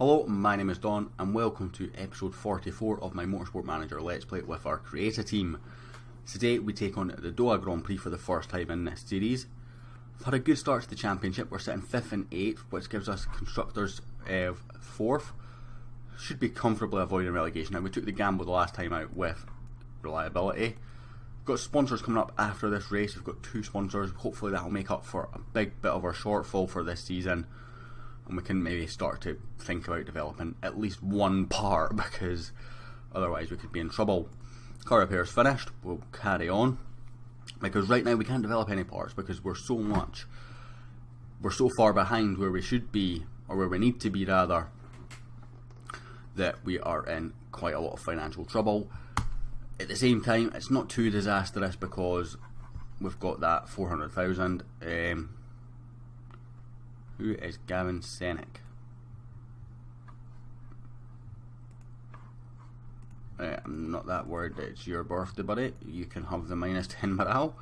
Hello, my name is Don and welcome to episode 44 of my Motorsport Manager Let's Play with our creator team. Today we take on the Doha Grand Prix for the first time in this series. We've had a good start to the championship. We're sitting 5th and 8th, which gives us constructors 4th. Should be comfortably avoiding relegation. Now, we took the gamble the last time out with reliability. We've got sponsors coming up after this race. We've got 2 sponsors. Hopefully that will make up for a big bit of our shortfall for this season, and we can maybe start to think about developing at least one part, because otherwise we could be in trouble. Car repair is finished. We'll carry on, because right now we can't develop any parts because we're so far behind where we should be, or where we need to be rather, that we are in quite a lot of financial trouble. At the same time, it's not too disastrous because we've got that 400,000. Who is Gavin Senick? I'm not that worried that it's your birthday, buddy. You can have the minus 10 morale.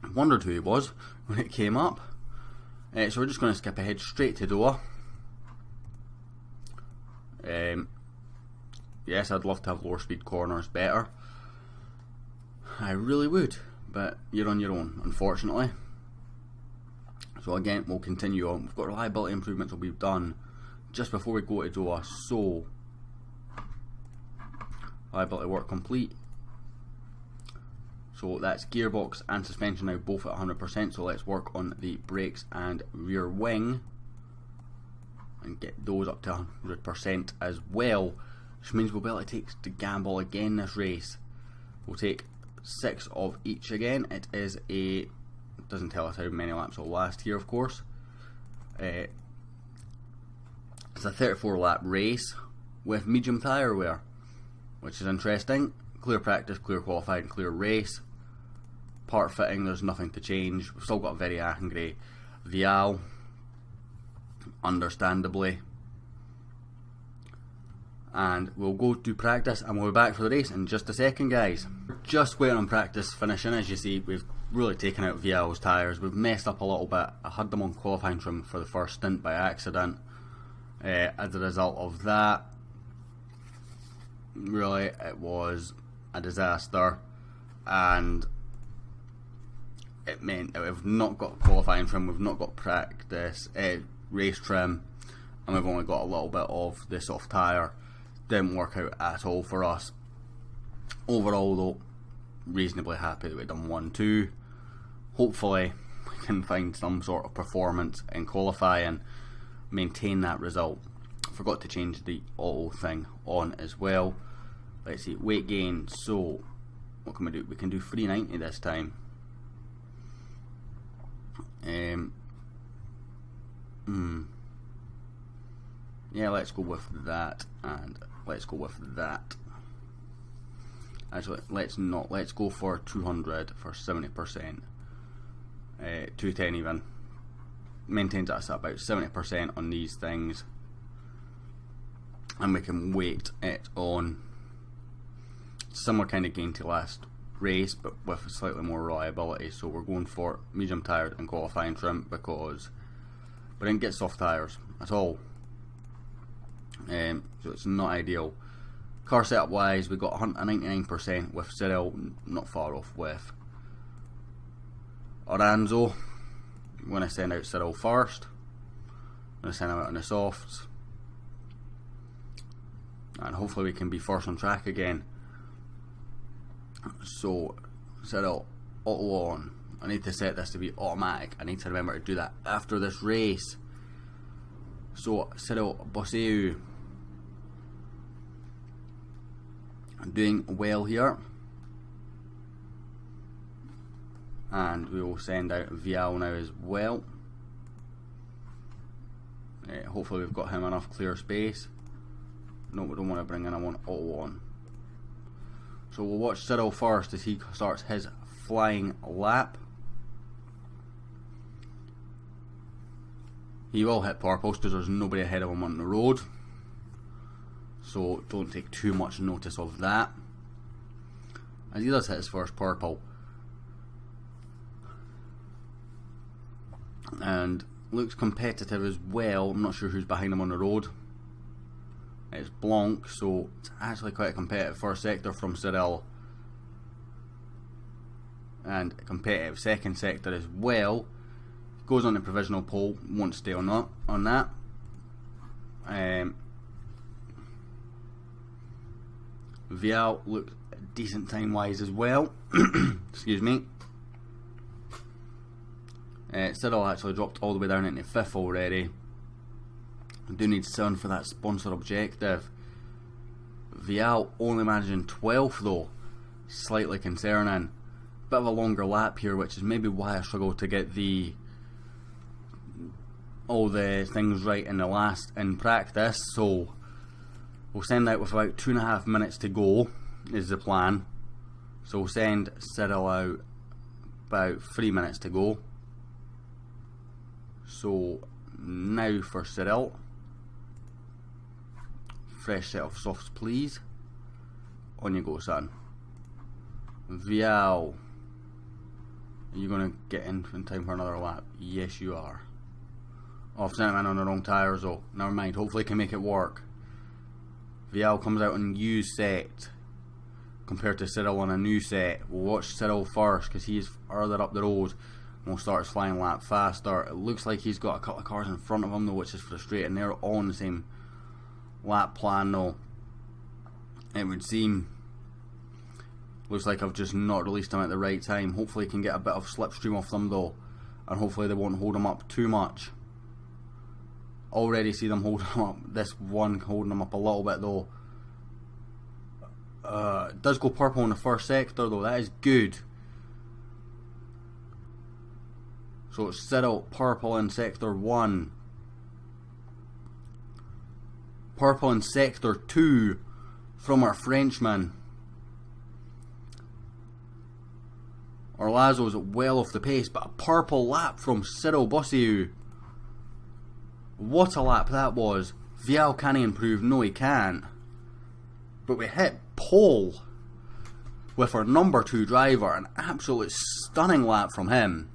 I wondered who he was when it came up. So we're just going to skip ahead straight to Doha. Yes, I'd love to have lower speed corners better. I really would, but you're on your own, unfortunately. So again, we'll continue on. We've got reliability improvements that we've done just before we go to Doha. So, reliability work complete. So that's gearbox and suspension now both at 100%. So let's work on the brakes and rear wing and get those up to 100% as well. Which means we'll be able to take the gamble again this race. We'll take 6 of each again. It is a... doesn't tell us how many laps will last here, of course. It's a 34 lap race with medium tyre wear, which is interesting. Clear practice, clear qualifying, clear race. Part fitting, there's nothing to change. We've still got a very angry Vial, understandably. And we'll go to practice and we'll be back for the race in just a second, guys. We're just waiting on practice finishing. As you see, we've really taken out Vial's tyres. We've messed up a little bit. I had them on qualifying trim for the first stint by accident. As a result of that, really it was a disaster, and it meant that we've not got qualifying trim, we've not got practice race trim, and we've only got a little bit of the soft tyre. Didn't work out at all for us. Overall though, reasonably happy that we've done 1-2. Hopefully we can find some sort of performance in qualifying, maintain that result. Forgot to change the auto thing on as well. Let's see, weight gain. So what can we do? We can do 390 this time. Yeah, let's go with that, and let's go with that. Actually, let's go for 200 for 70%. 210 even. Maintains us at about 70% on these things. And we can weight it on similar kind of gain to last race, but with slightly more reliability. So we're going for medium tyred and qualifying trim because we didn't get soft tyres at all. So it's not ideal. Car setup wise, we got 99% with Cyril, not far off with Oranzo. I'm going to send out Cyril first. I'm going to send him out on the softs, and hopefully we can be first on track again. So Cyril, auto on. I need to set this to be automatic. I need to remember to do that after this race. So Cyril Bosseu doing well here, and we will send out Vial now as well. Hopefully we've got him enough clear space. No, we don't want to bring in a one auto on. So we'll watch Cyril first as he starts his flying lap. He will hit purple because there's nobody ahead of him on the road, so don't take too much notice of that. As he does hit his first purple, and looks competitive as well. I'm not sure who's behind him on the road. It's Blanc, so it's actually quite a competitive first sector from Cyril. And a competitive second sector as well. Goes on the provisional pole, won't stay on that. Vial looks decent time wise as well. Excuse me. Cyril actually dropped all the way down into 5th already. I do need 7 for that sponsor objective. Vial only managing 12th though. Slightly concerning. Bit of a longer lap here, which is maybe why I struggled to get all the things right in practice. So we'll send out with about 2.5 minutes to go is the plan. So we'll send Cyril out about 3 minutes to go. So now for Cyril. Fresh set of softs please. On you go, son. Vial, are you going to get in time for another lap? Yes you are. Oh, I've sent him in on the wrong tyres though. Never mind, hopefully he can make it work. Vial comes out on used set compared to Cyril on a new set. We'll watch Cyril first because he's further up the road. We'll start his flying lap faster. It looks like he's got a couple of cars in front of him though, which is frustrating. They're all on the same lap plan though, it would seem. Looks like I've just not released him at the right time. Hopefully he can get a bit of slipstream off them though, and hopefully they won't hold him up too much. Already see them holding him up. This one holding him up a little bit though. It does go purple in the first sector though, that is good. So it's Cyril purple in sector 1. Purple in sector 2 from our Frenchman. Orlazo's well off the pace, but a purple lap from Cyril Bossiou. What a lap that was. Vial, can he improve? No he can't. But we hit pole with our number 2 driver. An absolute stunning lap from him.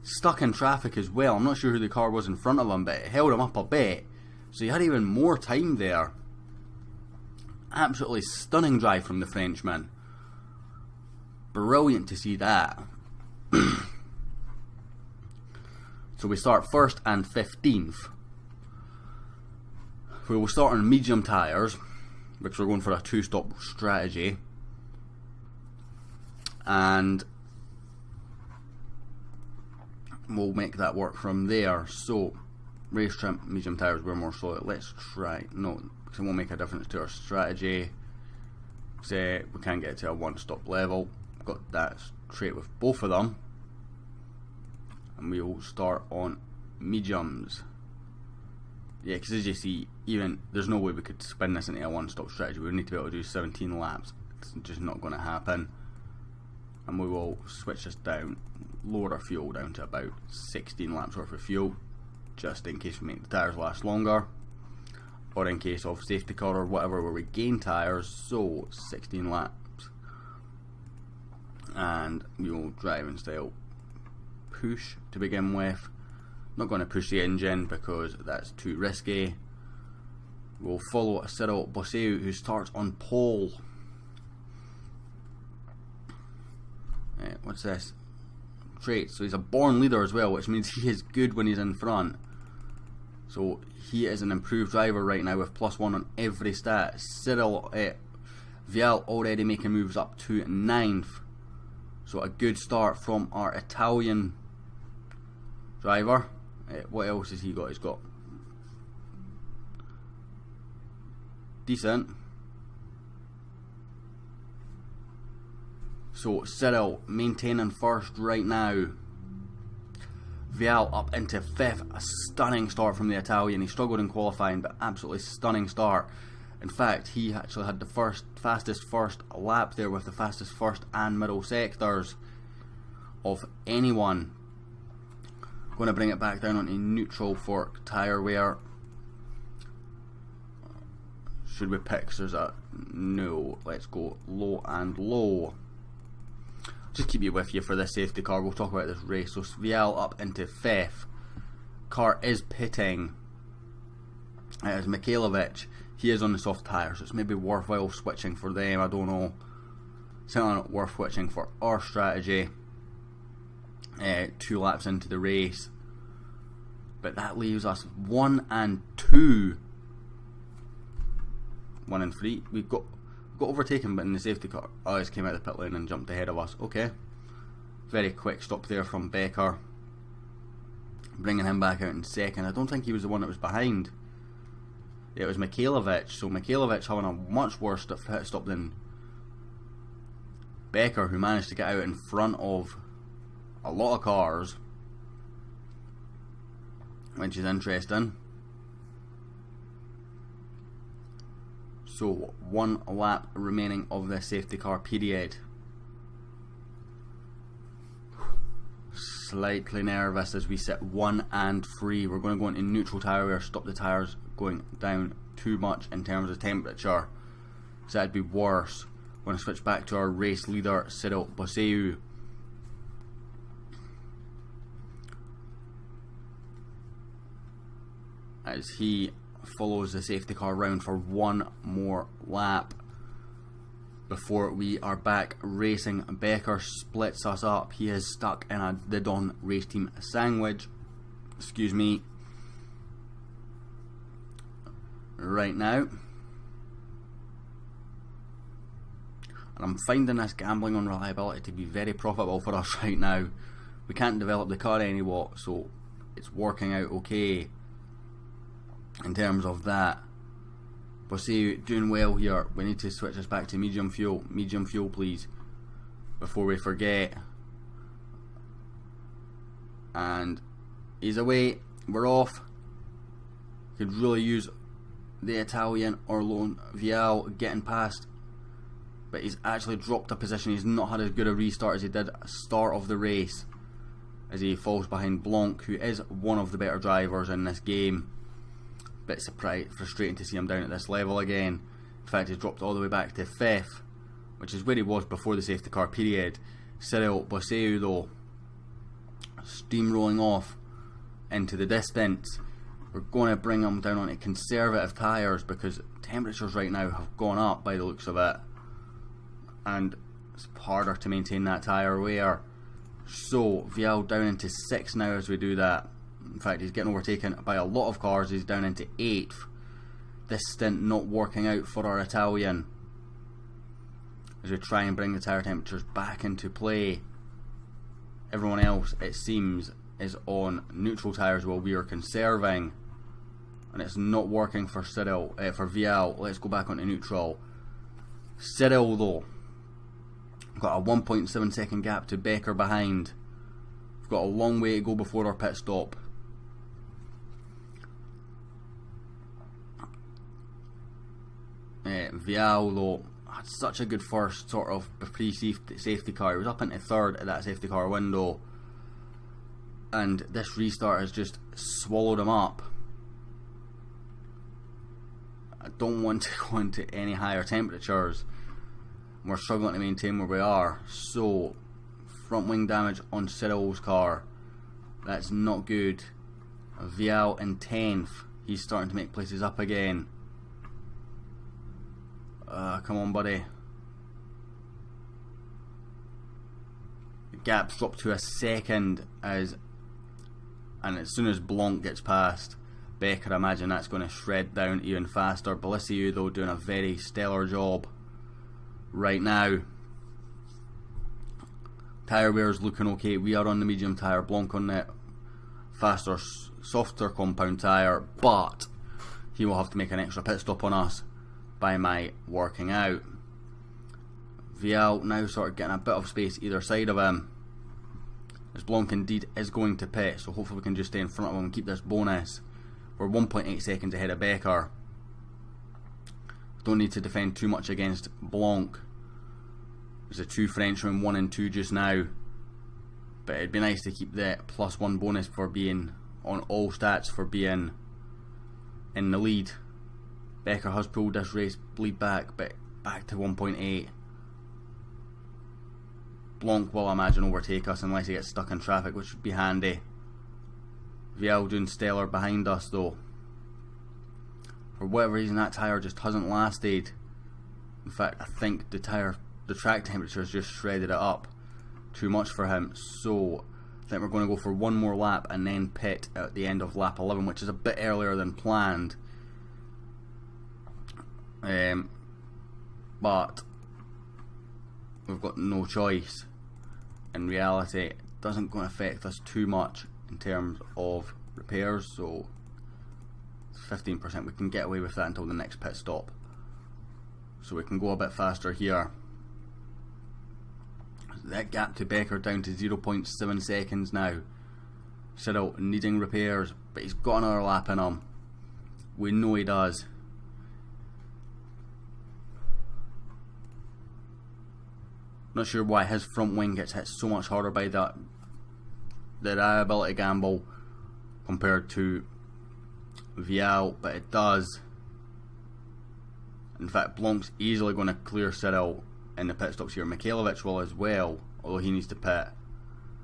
Stuck in traffic as well. I'm not sure who the car was in front of him, but it held him up a bit. So he had even more time there. Absolutely stunning drive from the Frenchman. Brilliant to see that. So we start 1st and 15th. We will start on medium tyres, which we're going for a 2-stop strategy. And we'll make that work from there. So race trim, medium tyres, we're more slow. Let's try, no, because it won't make a difference to our strategy. Say we can't get to a 1-stop level. Got that straight with both of them. And we will start on mediums. Yeah, because as you see, even there's no way we could spin this into a 1-stop strategy. We need to be able to do 17 laps. It's just not going to happen. And we will switch this down, lower our fuel down to about 16 laps worth of fuel, just in case we make the tyres last longer, or in case of safety car or whatever where we gain tyres. So 16 laps, and we will drive in style push to begin with. Not going to push the engine because that's too risky. We'll follow a Cyril Bossiou who starts on pole. What's this? Traits. So he's a born leader as well, which means he is good when he's in front. So he is an improved driver right now with +1 on every stat. Vial already making moves up to 9th. So a good start from our Italian driver. What else has he got? He's got decent. So Cyril maintaining 1st right now. Vial up into 5th. A stunning start from the Italian. He struggled in qualifying, but absolutely stunning start. In fact, he actually had the fastest first lap there, with the fastest first and middle sectors of anyone. Going to bring it back down onto neutral for tyre wear. Should we pick? So there's a no. Let's go low and low. Just keep you with you for this safety car. We'll talk about this race. So Vial up into 5th. car is pitting. It is Mikhailovic. He is on the soft tyre, so it's maybe worthwhile switching for them. I don't know. Certainly not worth switching for our strategy 2 laps into the race. But that leaves us 1 and 2. 1 and 3. We've got overtaken, but in the safety car. Oh, he's came out of the pit lane and jumped ahead of us. Okay. Very quick stop there from Becker. Bringing him back out in second. I don't think he was the one that was behind. It was Mikhailovic. So Mikhailovic having a much worse pit stop than Becker, who managed to get out in front of a lot of cars, which is interesting. So 1 lap remaining of this safety car period. Slightly nervous as we sit 1 and 3. We're going to go into neutral tyre wear, stop the tyres going down too much in terms of temperature, so that'd be worse. We're going to switch back to our race leader, Cyril Bosseu. As he follows the safety car round for 1 more lap before we are back racing. Becker splits us up. He is stuck in the Don race team sandwich. Excuse me. Right now. And I'm finding this gambling on reliability to be very profitable for us right now. We can't develop the car anymore, so it's working out okay in terms of that. Bosseu doing well here. We need to switch this back to medium fuel. Medium fuel, please, before we forget. And he's away. We're off. Could really use the Italian Orlon Vial getting past, but he's actually dropped a position. He's not had as good a restart as he did at the start of the race, as he falls behind Blanc, who is one of the better drivers in this game. Bit frustrating to see him down at this level again. In fact, he's dropped all the way back to 5th, which is where he was before the safety car period. Cyril Bosseu, though, steamrolling off into the distance. We're going to bring him down onto conservative tyres because temperatures right now have gone up by the looks of it, and it's harder to maintain that tyre wear. So Vial down into 6th now as we do that. In fact, he's getting overtaken by a lot of cars. He's down into 8th. This stint not working out for our Italian as we try and bring the tyre temperatures back into play. Everyone else, it seems, is on neutral tyres while we are conserving, and it's not working for for Vial. Let's go back onto neutral. Cyril, though, got a 1.7 second gap to Becker behind. We've got a long way to go before our pit stop. Vial, though, had such a good first sort of pre-safety car. He was up into 3rd at that safety car window, and this restart has just swallowed him up. I don't want to go into any higher temperatures. We're struggling to maintain where we are. So, front wing damage on Cyril's car. That's not good. Vial in 10th. He's starting to make places up again. Come on, buddy. The gap's dropped to a second and as soon as Blanc gets past Becker, I imagine that's going to shred down even faster. Bosseu, though, doing a very stellar job right now. Tyre wear's looking okay. We are on the medium tyre, Blanc on the faster, softer compound tyre, but he will have to make an extra pit stop on us by my working out. Vial now sort of getting a bit of space either side of him, as Blanc indeed is going to pit, so hopefully we can just stay in front of him and keep this bonus. We're 1.8 seconds ahead of Becker. Don't need to defend too much against Blanc. There's a 2 Frenchmen, 1 and 2 just now, but it'd be nice to keep the +1 bonus for being on all stats for being in the lead. Becker has pulled this race bleed back, but back to 1.8. Blanc will, I imagine, overtake us unless he gets stuck in traffic, which would be handy. Vial doing stellar behind us though. For whatever reason, that tyre just hasn't lasted. In fact, I think the track temperature has just shredded it up too much for him. So I think we're going to go for one more lap and then pit at the end of lap 11, which is a bit earlier than planned. But we've got no choice. In reality, it doesn't going to affect us too much in terms of repairs, so 15%, we can get away with that until the next pit stop. So we can go a bit faster here. That gap to Becker down to 0.7 seconds now. Cyril needing repairs, but he's got another lap in him. We know he does. Not sure why his front wing gets hit so much harder by that reliability gamble compared to Vial, but it does. In fact, Blanc's easily going to clear Cyril in the pit stops here. Mikhailovic will as well, although he needs to pit.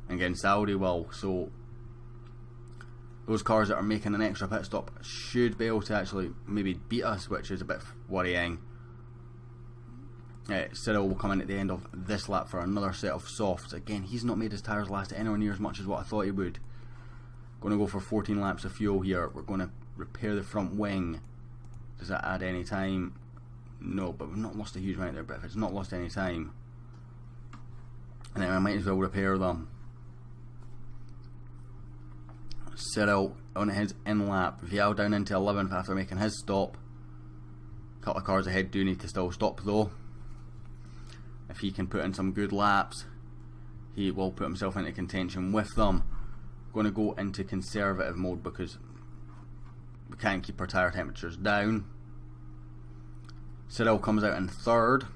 And again, Saudi will. So those cars that are making an extra pit stop should be able to actually maybe beat us, which is a bit worrying. Cyril will come in at the end of this lap for another set of softs. Again, he's not made his tyres last anywhere near as much as what I thought he would. Going to go for 14 laps of fuel here. We're going to repair the front wing. Does that add any time? No, but we've not lost a huge amount there. But if it's not lost any time, and then I might as well repair them. Cyril on his in lap. Vial down into 11th after making his stop. A couple of cars ahead do need to still stop though. If he can put in some good laps, he will put himself into contention with them. Going to go into conservative mode because we can't keep our tyre temperatures down. Cyril comes out in third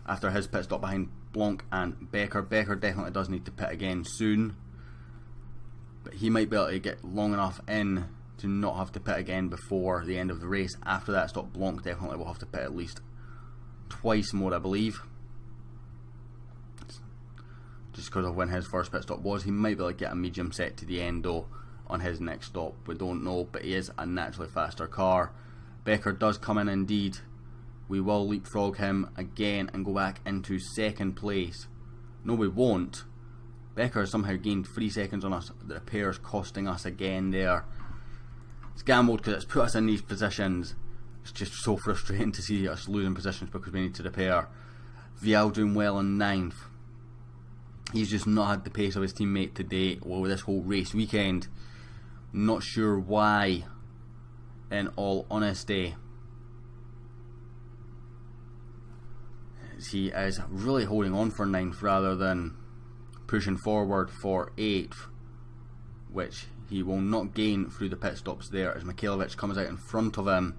after his pit stop behind Blanc and Becker. Becker definitely does need to pit again soon, but he might be able to get long enough in to not have to pit again before the end of the race. After that stop, Blanc definitely will have to pit at least twice more, I believe. Just because of when his first pit stop was. He might be able to get a medium set to the end though on his next stop. We don't know, but he is a naturally faster car. Becker does come in indeed. We will leapfrog him again and go back into second place. No, we won't. Becker has somehow gained 3 seconds on us. The repair's costing us again there. It's gambled because it's put us in these positions. It's just so frustrating to see us losing positions because we need to repair. Vial doing well in 9th. He's just not had the pace of his teammate today or this whole race weekend. Not sure why, in all honesty. He is really holding on for 9th rather than pushing forward for 8th, which he will not gain through the pit stops there as Mikhailovic comes out in front of him.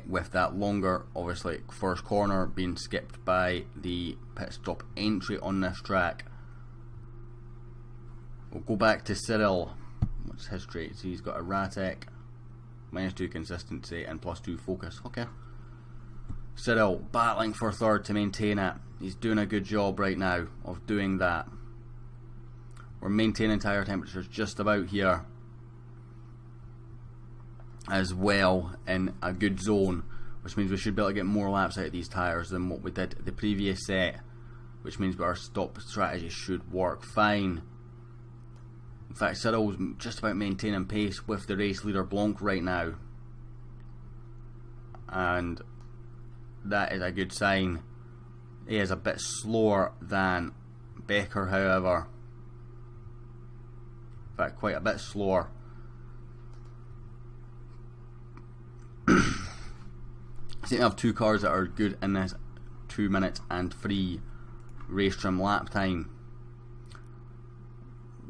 With that longer, obviously, first corner being skipped by the pit stop entry on this track. We'll go back to Cyril. What's his traits? He's got erratic, -2 consistency, and +2 focus. Okay. Cyril battling for third to maintain it. He's doing a good job right now of doing that. We're maintaining tyre temperatures just about here as well in a good zone, which means we should be able to get more laps out of these tyres than what we did the previous set, which means our stop strategy should work fine. In fact, Cyril's just about maintaining pace with the race leader Blanc right now, and that is a good sign. He is a bit slower than Becker, however. In fact, quite a bit slower. I seem to have 2 cars that are good in this 2 minutes and 3 race trim lap time,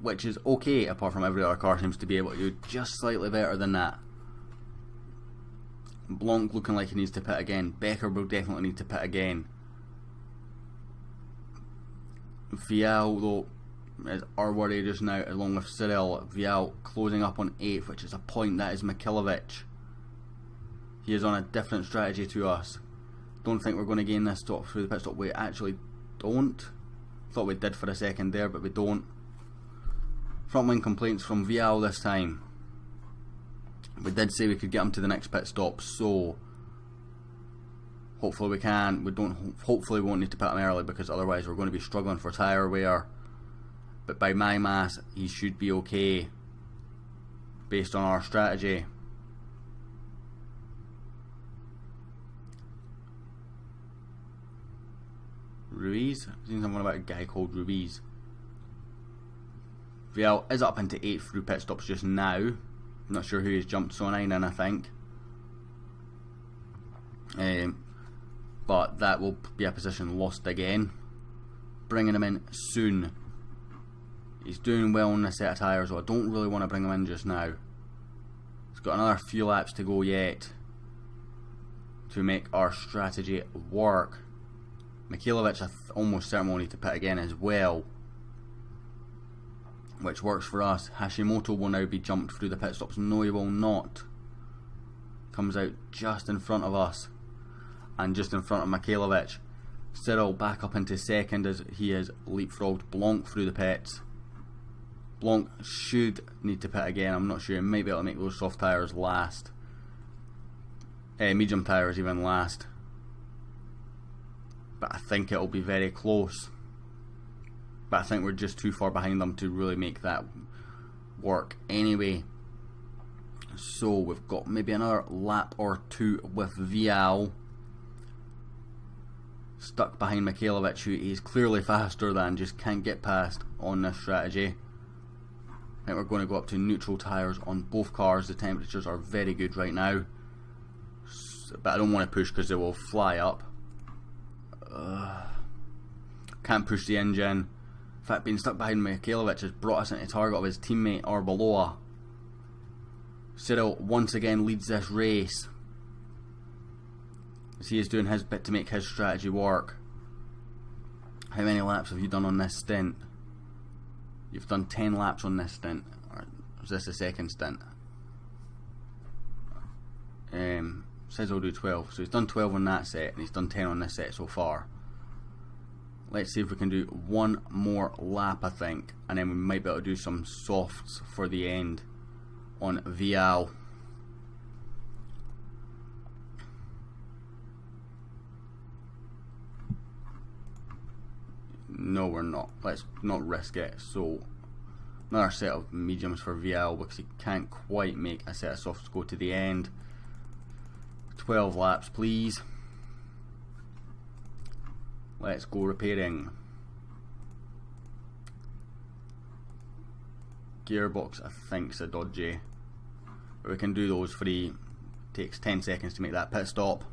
which is okay apart from every other car seems to be able to do just slightly better than that. Blanc looking like he needs to pit again. Becker will definitely need to pit again. Vial though is our worry just now, along with Cyril. Vial closing up on 8th, which is a point. That is Mikhailovic. He is on a different strategy to us. Don't think we're going to gain this stop through the pit stop. We actually don't. Thought we did for a second there, but we don't. Front wing complaints from Vial this time. We did say we could get him to the next pit stop, so hopefully we can. Hopefully we won't need to pit him early, because otherwise we're going to be struggling for tyre wear. But by my maths, he should be okay based on our strategy. Ruiz? I've seen something about a guy called Ruiz. Vial is up into 8th through pit stops just now. I'm not sure who he's jumped so 9 in, I think. But that will be a position lost again. Bringing him in soon. He's doing well on this set of tyres, so I don't really want to bring him in just now. He's got another few laps to go yet to make our strategy work. Mikhailovic, I almost certainly will need to pit again as well, which works for us. Hashimoto will now be jumped through the pit stops. No, he will not. Comes out just in front of us, and just in front of Mikhailovic. Cyril back up into second as he has leapfrogged Blanc through the pits. Blanc should need to pit again. I'm not sure. He might be able to make those soft tyres last. Medium tyres even last. But I think it'll be very close. But I think we're just too far behind them to really make that work anyway. So we've got maybe another lap or two with Vial. Stuck behind Mikhailovic, who is clearly faster than, just can't get past on this strategy. I think we're going to go up to neutral tyres on both cars. The temperatures are very good right now. But I don't want to push because they will fly up. Can't push the engine. In fact, being stuck behind Mikhailovic has brought us into target of his teammate Arbeloa. Cyril once again leads this race, as he is doing his bit to make his strategy work. How many laps have you done on this stint? You've done 10 laps on this stint. Or is this the second stint? Says I'll do 12. So he's done 12 on that set, and he's done 10 on this set so far. Let's see if we can do one more lap, I think, and then we might be able to do some softs for the end on Vial. No, we're not. Let's not risk it. So another set of mediums for Vial, because he can't quite make a set of softs go to the end. 12 laps, please. Let's go repairing. Gearbox, I think, is a dodgy. But we can do those free. Takes 10 seconds to make that pit stop.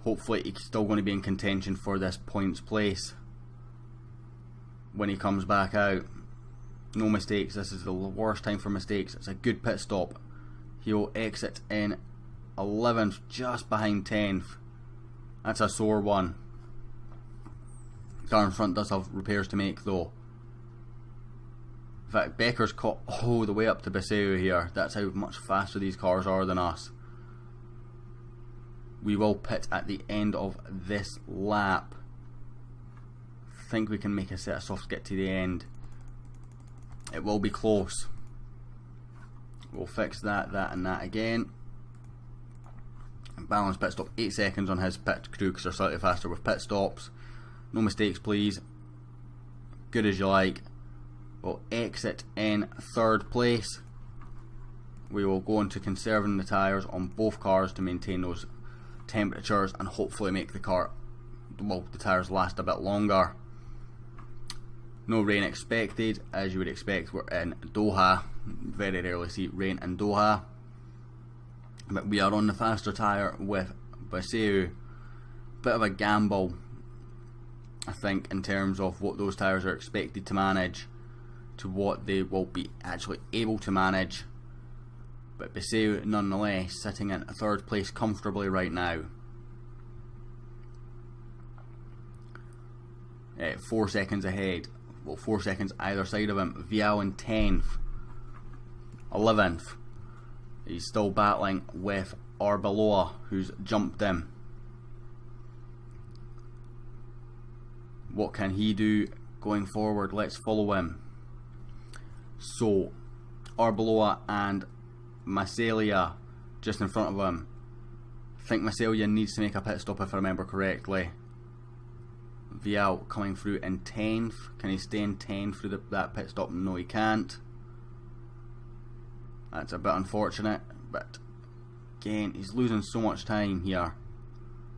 Hopefully he's still going to be in contention for this points place when he comes back out. No mistakes. This is the worst time for mistakes. It's a good pit stop. He'll exit in 11th, just behind 10th. That's a sore one. Car in front does have repairs to make though. In fact, Becker's caught all the way up to Bissau here. That's how much faster these cars are than us. We will pit at the end of this lap. I think we can make a set of softs get to the end. It will be close. We'll fix that, and that again. And balance pit stop, 8 seconds on his pit crew because they're slightly faster with pit stops. No mistakes, please. Good as you like. We'll exit in 3rd place. We will go into conserving the tyres on both cars to maintain those temperatures and hopefully make the tyres last a bit longer. No rain expected, as you would expect. We're in Doha. Very rarely see rain in Doha. But we are on the faster tyre with Bissau. Bit of a gamble, I think, in terms of what those tyres are expected to manage to what they will be actually able to manage. But Bissau, nonetheless, sitting in 3rd place comfortably right now. 4 seconds ahead. Well, 4 seconds either side of him. Vial in 10th. 11th. He's still battling with Arbeloa, who's jumped him. What can he do? going forward. Let's follow him. So, Arbeloa and Masalia just in front of him. I think Masalia needs to make a pit stop if I remember correctly. Vial coming through in 10th. Can he stay in 10th through that pit stop? No, he can't. That's a bit unfortunate, but again, he's losing so much time here.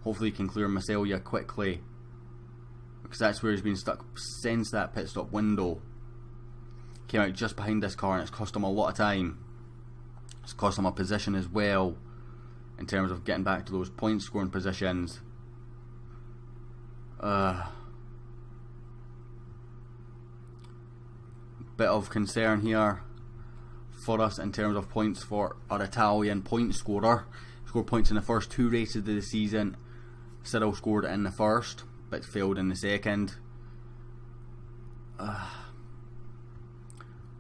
Hopefully he can clear Masalia quickly, because that's where he's been stuck since that pit stop window. Came out just behind this car and it's cost him a lot of time. It's cost him a position as well in terms of getting back to those point scoring positions. Bit of concern here for us in terms of points for our Italian point scorer. Scored points in the first 2 races of the season. Cyril scored in the first, but failed in the second.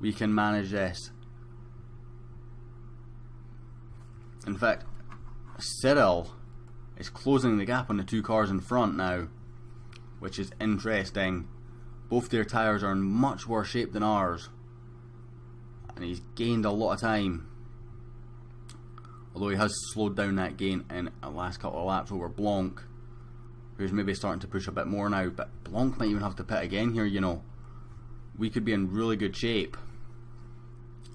We can manage this. In fact, Cyril is closing the gap on the 2 cars in front now, which is interesting. Both their tyres are in much worse shape than ours, and he's gained a lot of time, although he has slowed down that gain in the last couple of laps over Blanc, who's maybe starting to push a bit more now. But Blanc might even have to pit again here, you know. We could be in really good shape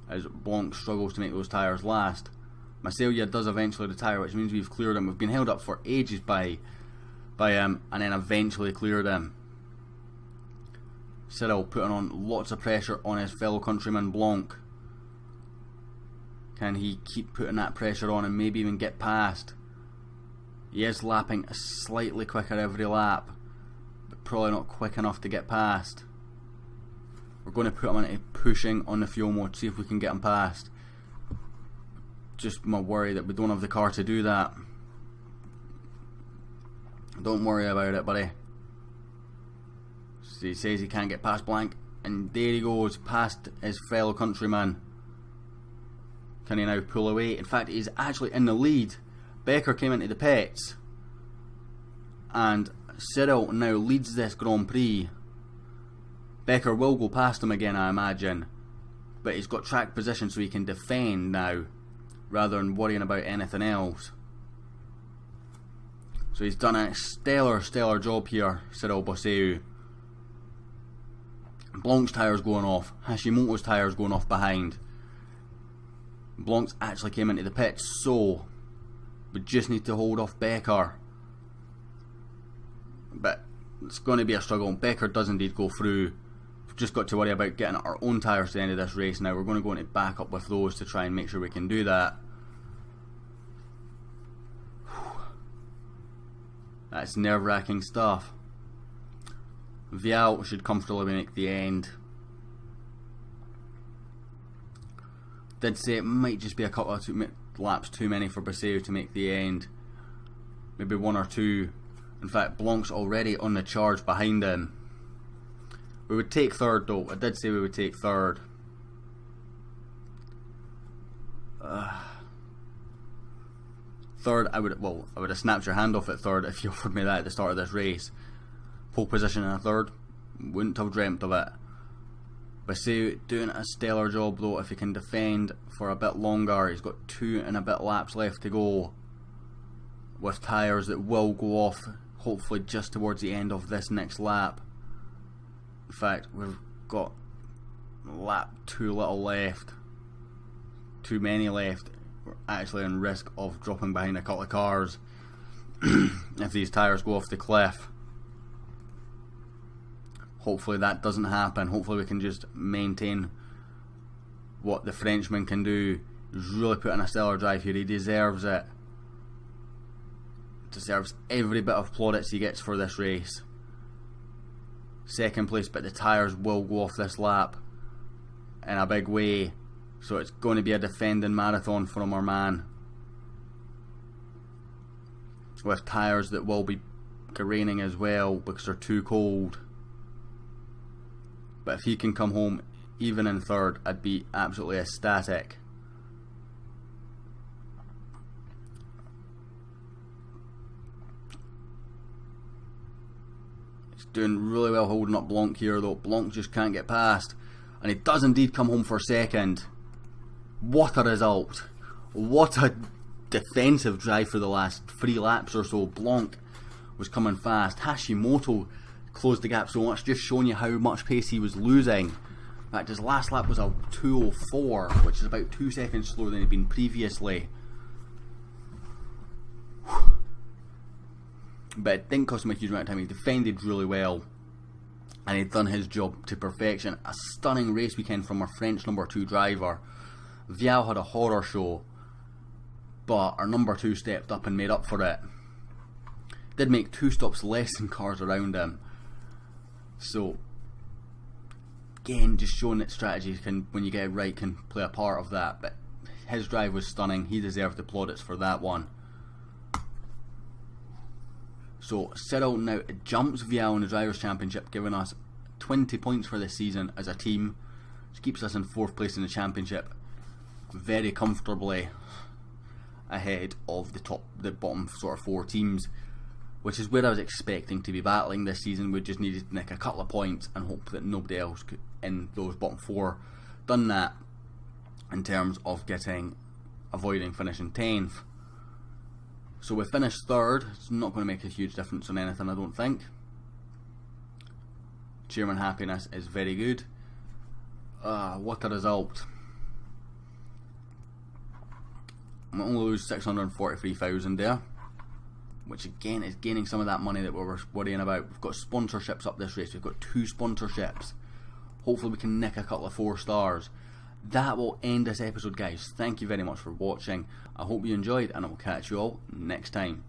as Blanc struggles to make those tyres last. Masalia does eventually retire, which means we've cleared him. We've been held up for ages by him, and then eventually cleared him. Cyril putting on lots of pressure on his fellow countryman Blanc. Can he keep putting that pressure on and maybe even get past? He is lapping slightly quicker every lap, but probably not quick enough to get past. We're going to put him into pushing on the fuel mode, see if we can get him past. Just my worry that we don't have the car to do that. Don't worry about it, buddy. So he says he can't get past Blanc, and there he goes, past his fellow countryman. Can he now pull away? In fact, he's actually in the lead. Becker came into the pits, and Cyril now leads this Grand Prix. Becker will go past him again, I imagine, but he's got track position so he can defend now, rather than worrying about anything else. So he's done a stellar job here, Cyril Bosseu. Blanc's tyres going off, Hashimoto's tyres going off behind. Blanc's actually came into the pits, so we just need to hold off Becker. But it's going to be a struggle, and Becker does indeed go through. We've just got to worry about getting our own tyres to the end of this race now. We're going to go into backup with those to try and make sure we can do that. That's nerve-wracking stuff. Vial should comfortably make the end. Did say it might just be a couple of laps too many for Bosseu to make the end. Maybe 1 or 2. In fact, Blanc's already on the charge behind him. We would take 3rd though. I did say we would take 3rd. Third, I would have snapped your hand off at 3rd if you offered me that at the start of this race. Pole position in a 3rd, wouldn't have dreamt of it. Bosseu doing a stellar job though. If he can defend for a bit longer, he's got 2 and a bit laps left to go, with tyres that will go off hopefully just towards the end of this next lap. In fact, we've got lap too little left, too many left. We're actually in risk of dropping behind a couple of cars if these tyres go off the cliff. Hopefully that doesn't happen. Hopefully we can just maintain what the Frenchman can do. He's really put in a stellar drive here. He deserves it. Deserves every bit of plaudits he gets for this race. 2nd place, but the tyres will go off this lap in a big way. So it's going to be a defending marathon from our man, with tyres that will be raining as well because they're too cold. But if he can come home even in 3rd, I'd be absolutely ecstatic. It's doing really well holding up Blanc here, though. Blanc just can't get past, and he does indeed come home for second. What a result. What a defensive drive for the last 3 laps or so. Blanc was coming fast. Hashimoto closed the gap so much, just showing you how much pace he was losing. In fact, his last lap was a 2:04, which is about 2 seconds slower than he'd been previously. But it didn't cost him a huge amount of time. He defended really well, and he'd done his job to perfection. A stunning race weekend from our French number 2 driver. Vial had a horror show, but our number 2 stepped up and made up for it. Did make 2 stops less than cars around him. So, again, just showing that strategy can, when you get it right, can play a part of that. But his drive was stunning. He deserved the plaudits for that one. So Cyril now jumps Vial in the Drivers' Championship, giving us 20 points for this season as a team, which keeps us in 4th place in the championship, very comfortably ahead of the bottom sort of 4 teams, which is where I was expecting to be battling this season. We just needed to nick a couple of points and hope that nobody else could, in those bottom 4 done that in terms of avoiding finishing 10th. So we finished 3rd. It's not going to make a huge difference on anything, I don't think. Chairman happiness is very good. What a result. I'm going to lose 643,000 there, which again is gaining some of that money that we were worrying about. We've got sponsorships up this race. We've got 2 sponsorships. Hopefully we can nick a couple of 4 stars. That will end this episode, guys. Thank you very much for watching. I hope you enjoyed, and I will catch you all next time.